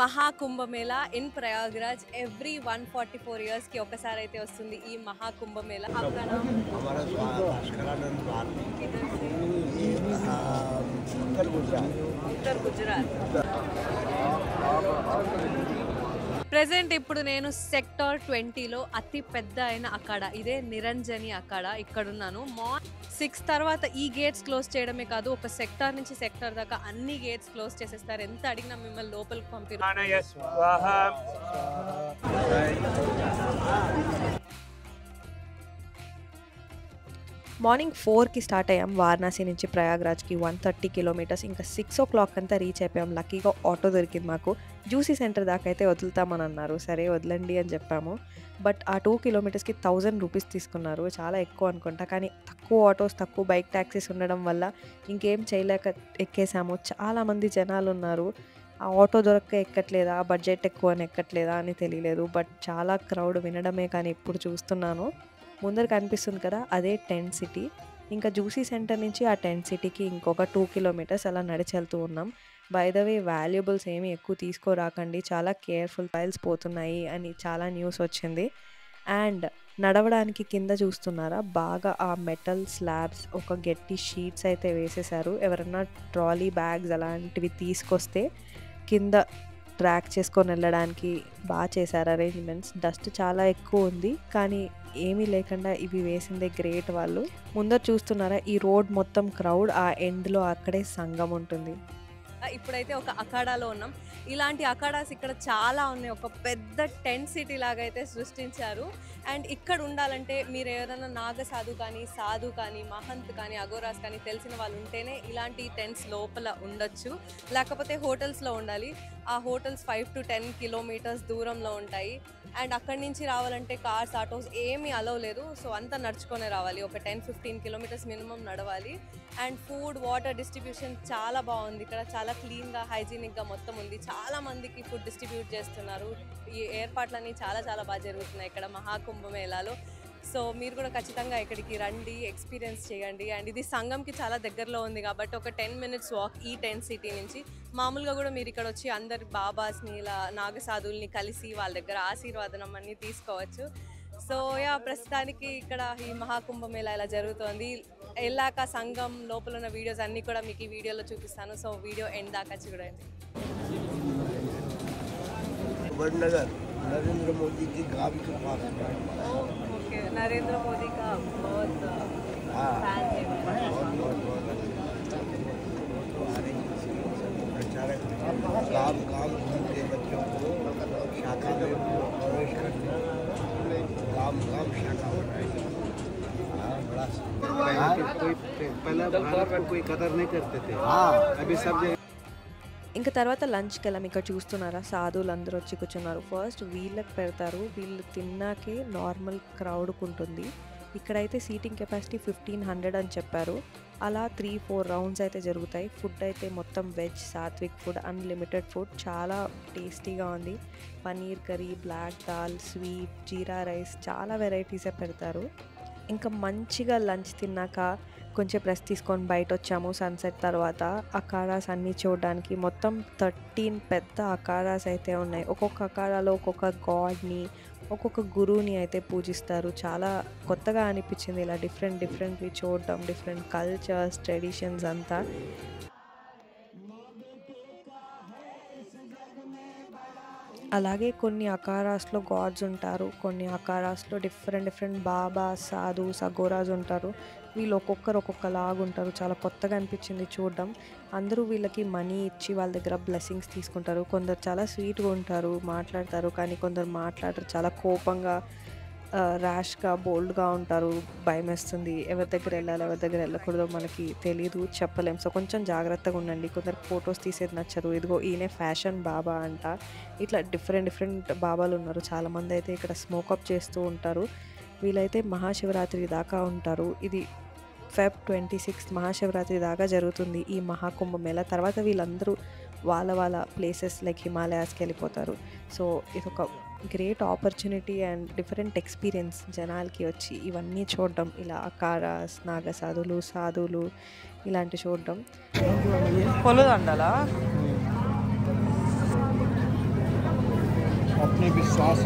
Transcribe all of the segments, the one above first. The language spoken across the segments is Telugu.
Maha Kumbh Mela in Prayagraj every 144 years కి ఒకసారి అయితే వస్తుంది ఈ మహాకుంభమేళా. हमारा भास्करानंद भारती उत्तर गुजरात ఉత్తర్ గుజరాత్. ప్రెసెంట్ ఇప్పుడు నేను సెక్టార్ 20లో అతి పెద్ద అయిన అఖాడా, ఇదే నిరంజని అఖాడా, ఇక్కడున్నాను. 6 తర్వాత ఈ గేట్స్ క్లోజ్ చేయడమే కాదు, ఒక సెక్టార్ నుంచి సెక్టార్ దాకా అన్ని గేట్స్ క్లోజ్ చేసేస్తారు. ఎంత అడిగినా మిమ్మల్ని లోపలికి పంపిరు. మార్నింగ్ 4కి స్టార్ట్ అయ్యాం వారణాసి నుంచి ప్రయాగ్రాజ్కి 130 కిలోమీటర్స్. ఇంకా 6 o'clock అంతా రీచ్ అయిపోయాం. లక్కీగా ఆటో దొరికింది మాకు. జ్యూసీ సెంటర్ దాకా అయితే వదులుతామని అన్నారు. సరే వదలండి అని చెప్పాము. బట్ ఆ 2 kilometersకి 1000 రూపీస్ తీసుకున్నారు. చాలా ఎక్కువ అనుకుంటా, కానీ తక్కువ ఆటోస్, తక్కువ బైక్ ట్యాక్సీస్ ఉండడం వల్ల ఇంకేం చేయలేక ఎక్కేసాము. చాలామంది జనాలు ఉన్నారు. ఆ ఆటో దొరక్క ఎక్కట్లేదా, బడ్జెట్ ఎక్కువ అని ఎక్కట్లేదా అని తెలియలేదు. బట్ చాలా క్రౌడ్ వినడమే కానీ ఇప్పుడు చూస్తున్నాను. ముందర కనిపిస్తుంది కదా, అదే టెంట్ సిటీ. ఇంకా జ్యూసీ సెంటర్ నుంచి ఆ టెంట్ సిటీకి ఇంకొక 2 kilometers అలా నడిచి వెళ్తూ ఉన్నాం. బై ద వే వాల్యుబుల్స్ ఏమి ఎక్కువ తీసుకోరాకండి, చాలా కేర్ఫుల్, ఫైల్స్ పోతున్నాయి అని చాలా న్యూస్ వచ్చింది. అండ్ నడవడానికి కింద చూస్తున్నారా, బాగా ఆ మెటల్ స్లాబ్స్, ఒక గట్టి షీట్స్ అయితే వేసేసారు. ఎవరన్నా ట్రాలీ బ్యాగ్స్ అలాంటివి తీసుకొస్తే కింద ట్రాక్ చేసుకొని వెళ్ళడానికి బాగా చేశారు అరేంజ్మెంట్స్. డస్ట్ చాలా ఎక్కువ ఉంది, కానీ ఏమీ లేకుండా ఇవి వేసిందే గ్రేట్ వాళ్ళు. ముందర చూస్తున్నారా, ఈ రోడ్ మొత్తం క్రౌడ్, ఆ ఎండ్లో అక్కడే సంఘం ఉంటుంది. ఇప్పుడైతే ఒక అఖాడాలో ఉన్నాం. ఇలాంటి అఖాడాస్ ఇక్కడ చాలా ఉన్నాయి. ఒక పెద్ద టెంట్ సిటీ లాగా అయితే సృష్టించారు. అండ్ ఇక్కడ ఉండాలంటే మీరు ఏదైనా నాగసాధు కానీ, సాధు కానీ, మహంత్ కానీ, అఘోరాస్ కానీ తెలిసిన వాళ్ళు ఉంటేనే ఇలాంటి టెంట్స్ లోపల ఉండొచ్చు. లేకపోతే హోటల్స్లో ఉండాలి. ఆ హోటల్స్ 5 to 10 kilometers దూరంలో ఉంటాయి. అండ్ అక్కడి నుంచి రావాలంటే కార్స్, ఆటోస్ ఏమీ అలవ్ లేదు. సో అంతా నడుచుకొనే రావాలి. ఒక 10-15 kilometers మినిమం నడవాలి. అండ్ ఫుడ్, వాటర్ డిస్ట్రిబ్యూషన్ చాలా బాగుంది. ఇక్కడ చాలా క్లీన్గా, హైజీనిక్గా మొత్తం ఉంది. చాలా మందికి ఫుడ్ డిస్ట్రిబ్యూట్ చేస్తున్నారు. ఈ ఏర్పాట్లన్నీ చాలా చాలా బాగా జరుగుతున్నాయి ఇక్కడ మహాకుంభమేళాలో. సో మీరు కూడా ఖచ్చితంగా ఇక్కడికి రండి, ఎక్స్పీరియన్స్ చేయండి. అండ్ ఇది సంగంకి చాలా దగ్గరలో ఉంది కాబట్టి ఒక 10 minutes వాక్ ఈ టెంట్ సిటీ నుంచి. మామూలుగా కూడా మీరు ఇక్కడ వచ్చి అందరి బాబాస్ని, ఇలా నాగసాధుల్ని కలిసి వాళ్ళ దగ్గర ఆశీర్వాదనం అన్నీ తీసుకోవచ్చు. సో ప్రస్తుతానికి ఇక్కడ ఈ మహాకుంభమేళా ఇలా జరుగుతోంది. వెళ్ళాక సంఘం లోపల ఉన్న వీడియోస్ అన్నీ కూడా మీకు ఈ వీడియోలో చూపిస్తాను. సో వీడియో ఎండ్ దాకా చూడండి. वडनगर नरेंद्र मोदी की गांव के पास ओके, नरेंद्र मोदी का बहुत फैन है। गांव गांव घूमते बच्चों को शाखा में प्रवेश करते, गांव गांव शाखा बनाएगी। कोई पहले भारत को कोई कदर नहीं करते थे, अभी सब जगह. ఇంకా తర్వాత లంచ్కి వెళ్ళాం. ఇక్కడ చూస్తున్నారా, సాధువులు అందరూ వచ్చి కూర్చున్నారు. ఫస్ట్ వీళ్ళకి పెడతారు, వీళ్ళు తిన్నాకే నార్మల్ క్రౌడ్కి ఉంటుంది. ఇక్కడైతే సీటింగ్ కెపాసిటీ 1500 అని చెప్పారు. అలా 3-4 రౌండ్స్ అయితే జరుగుతాయి. ఫుడ్ అయితే మొత్తం veg, satvik food, unlimited food, చాలా టేస్టీగా ఉంది. Paneer curry, black dal, sweet, jeera rice, చాలా వెరైటీసే పెడతారు. ఇంకా మంచిగా లంచ్ తిన్నాక కొంచెం ప్రెస్ తీసుకొని బయట వచ్చాము. సన్సెట్ తర్వాత అఖాడాస్ అన్నీ చూడడానికి. మొత్తం 13 పెద్ద అఖాడాస్ అయితే ఉన్నాయి. ఒక్కొక్క అఖాడాలో ఒక్కొక్క గాడ్ని, ఒక్కొక్క గురువుని అయితే పూజిస్తారు. చాలా కొత్తగా అనిపించింది ఇలా డిఫరెంట్వి చూడడం, డిఫరెంట్ కల్చర్స్, ట్రెడిషన్స్ అంతా. అలాగే కొన్ని అఖాడాస్లో గాడ్స్ ఉంటారు, కొన్ని అఖాడాస్లో డిఫరెంట్ బాబా, సాధు, అఘోరాస్ ఉంటారు. వీళ్ళు ఒక్కొక్కరు ఒక్కొక్కలాగా ఉంటారు. చాలా కొత్తగా అనిపించింది చూడడం. అందరూ వీళ్ళకి మనీ ఇచ్చి వాళ్ళ దగ్గర బ్లెస్సింగ్స్ తీసుకుంటారు. కొందరు చాలా స్వీట్గా ఉంటారు, మాట్లాడతారు, కానీ కొందరు మాట్లాడరు, చాలా కోపంగా, ర్యాష్గా, బోల్డ్గా ఉంటారు. భయం వేస్తుంది, ఎవరి దగ్గర వెళ్ళాలి, ఎవరి దగ్గర వెళ్ళకూడదో మనకి తెలియదు, చెప్పలేం. సో కొంచెం జాగ్రత్తగా ఉండండి. కొందరు ఫొటోస్ తీసేది నచ్చదు. ఇదిగో ఈయనే ఫ్యాషన్ బాబా అంట. ఇట్లా డిఫరెంట్ బాబాలు ఉన్నారు. చాలామంది అయితే ఇక్కడ స్మోకప్ చేస్తూ ఉంటారు. వీళ్ళైతే మహాశివరాత్రి దాకా ఉంటారు. ఇది Feb 26 మహాశివరాత్రి దాకా జరుగుతుంది ఈ మహాకుంభమేళా. తర్వాత వీళ్ళందరూ వాళ్ళ ప్లేసెస్ లైక్ హిమాలయాస్కి వెళ్ళిపోతారు. సో ఇదొక great opportunity and different experience జనాలకి వచ్చి ఇవన్నీ చూడడం. ఇలా అఖాడాస్, నాగసాధులు, సాధువులు ఇలాంటి చూడడం. పొలదండాలా अपने विश्वास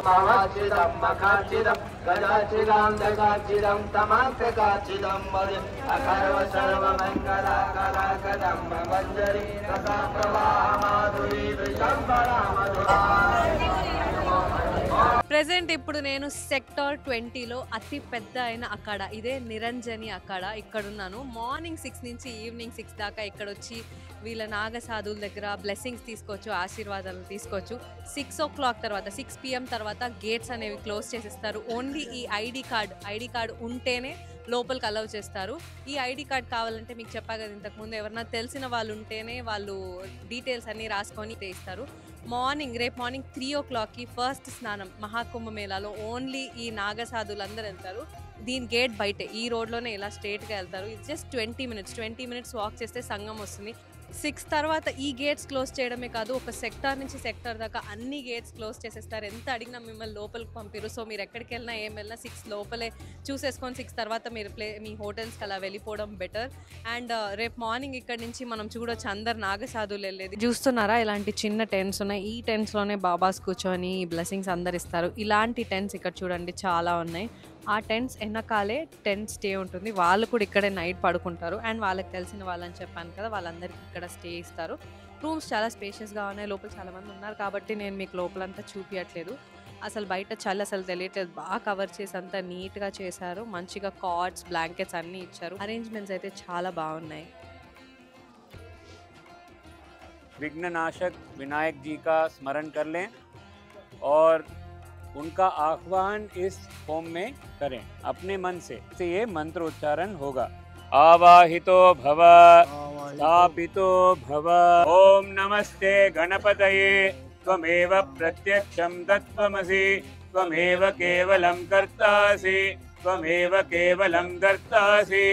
महाचिदं मखाचिदं गजाचिदं दगाचिदं तमांसकाचिदं मदि अकर्व सर्वमङ्गलाकलाकदं मञ्जरी रसा प्रवाह माधुरी विशंबरा मधुरा. ప్రెజెంట్ ఇప్పుడు నేను సెక్టార్ 20లో అతి పెద్ద అయిన అఖాడ ఇదే నిరంజని అఖాడ ఇక్కడ ఉన్నాను. మార్నింగ్ 6 నుంచి ఈవినింగ్ 6 దాకా ఇక్కడ వచ్చి వీళ్ళ నాగసాధువుల దగ్గర బ్లెస్సింగ్స్ తీసుకోవచ్చు, ఆశీర్వాదాలు తీసుకోవచ్చు. 6 o'clock తర్వాత 6 PM తర్వాత గేట్స్ అనేవి క్లోజ్ చేసేస్తారు. ఓన్లీ ఈ ఐడి కార్డ్ ఉంటేనే లోపలికి అలౌ చేస్తారు. ఈ ఐడి కార్డ్ కావాలంటే మీకు చెప్పా కదా ఇంతకుముందు, ఎవరన్నా తెలిసిన వాళ్ళు ఉంటేనే వాళ్ళు డీటెయిల్స్ అన్నీ రాసుకొని ఇస్తారు. రేపు మార్నింగ్ 3 o'clockకి ఫస్ట్ స్నానం మహాకుంభమేళాలో ఓన్లీ ఈ నాగసాధువులందరూ వెళ్తారు. దీని గేట్ బయటే ఈ రోడ్లోనే ఇలా స్ట్రేట్గా వెళ్తారు. ఇది జస్ట్ 20 minutes వాక్ చేస్తే సంగం వస్తుంది. 6 తర్వాత ఈ గేట్స్ క్లోజ్ చేయడమే కాదు, ఒక సెక్టార్ నుంచి సెక్టార్ దాకా అన్ని గేట్స్ క్లోజ్ చేసేస్తారు. ఎంత అడిగినా మిమ్మల్ని లోపలికి పంపిరు. సో మీరు ఎక్కడికి వెళ్ళినా ఏం వెళ్ళినా 6 లోపలే చూసేసుకొని 6 తర్వాత మీరు మీ హోటల్స్కి అలా వెళ్ళిపోవడం బెటర్. అండ్ రేపు మార్నింగ్ ఇక్కడ నుంచి మనం చూడొచ్చు అందరు నాగసాధువులు వెళ్ళేది. చూస్తున్నారా ఇలాంటి చిన్న టెంట్స్ ఉన్నాయి. ఈ టెంట్స్లోనే బాబాస్ కూర్చొని బ్లెస్సింగ్స్ అందరు ఇస్తారు. ఇలాంటి టెంట్స్ ఇక్కడ చూడండి చాలా ఉన్నాయి. ఆ టెంట్స్ వెనకాలే టెంట్ స్టే ఉంటుంది. వాళ్ళు కూడా ఇక్కడే నైట్ పడుకుంటారు. అండ్ వాళ్ళకి తెలిసిన వాళ్ళని చెప్పాను కదా, వాళ్ళందరికీ ఇక్కడ స్టే ఇస్తారు. రూమ్స్ చాలా స్పేషియస్గా ఉన్నాయి. లోపల చాలామంది ఉన్నారు కాబట్టి నేను మీకు లోపలంతా చూపించట్లేదు. అసలు బయట చలి అసలు తెలియట్లేదు. బాగా కవర్ చేసి అంతా నీట్గా చేశారు. మంచిగా కాట్స్, బ్లాంకెట్స్ అన్నీ ఇచ్చారు. అరేంజ్మెంట్స్ అయితే చాలా బాగున్నాయి. विघ्ननाशक विनायक जी का स्मरण कर लें और उनका आह्वान इस होम में करें अपने मन से ये मंत्र उच्चारण होगा. आवाहितो भव स्थापितो भव. ओम नमस्ते गणपतये त्वमेव प्रत्यक्षं तत्त्वमसि त्वमेव केवलं कर्तासि त्वमेव केवलं कर्तासि.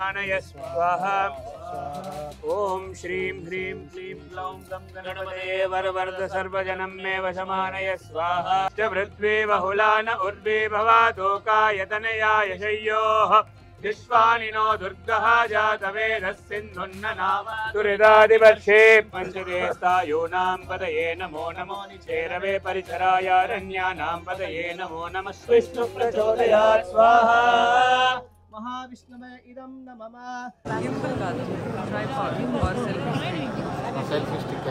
स्वाहा. ओम श्रीं ह्रीं क्लीं ग्लौं गं गणपतये वरवरद सर्वजनं मे वशमानय स्वाहा. च पृथ्वी बहुलान उर्वी भवातोकायतनया यशय्योः विश्वानिनो दुर्गः जातवेदः सिन्धुन्ननाम दुरिदादिवर्षे पञ्चदेस्तायूनां पतये नमो नमो निचेरवे परिचरायारण्यानां पतये नमो नमः. विष्णु प्रचोदयात् स्वाहा. महाविष्णवे इदं नमः. गिम्बल काదు, ट्राइपॉड और सेल्फी स्टिक.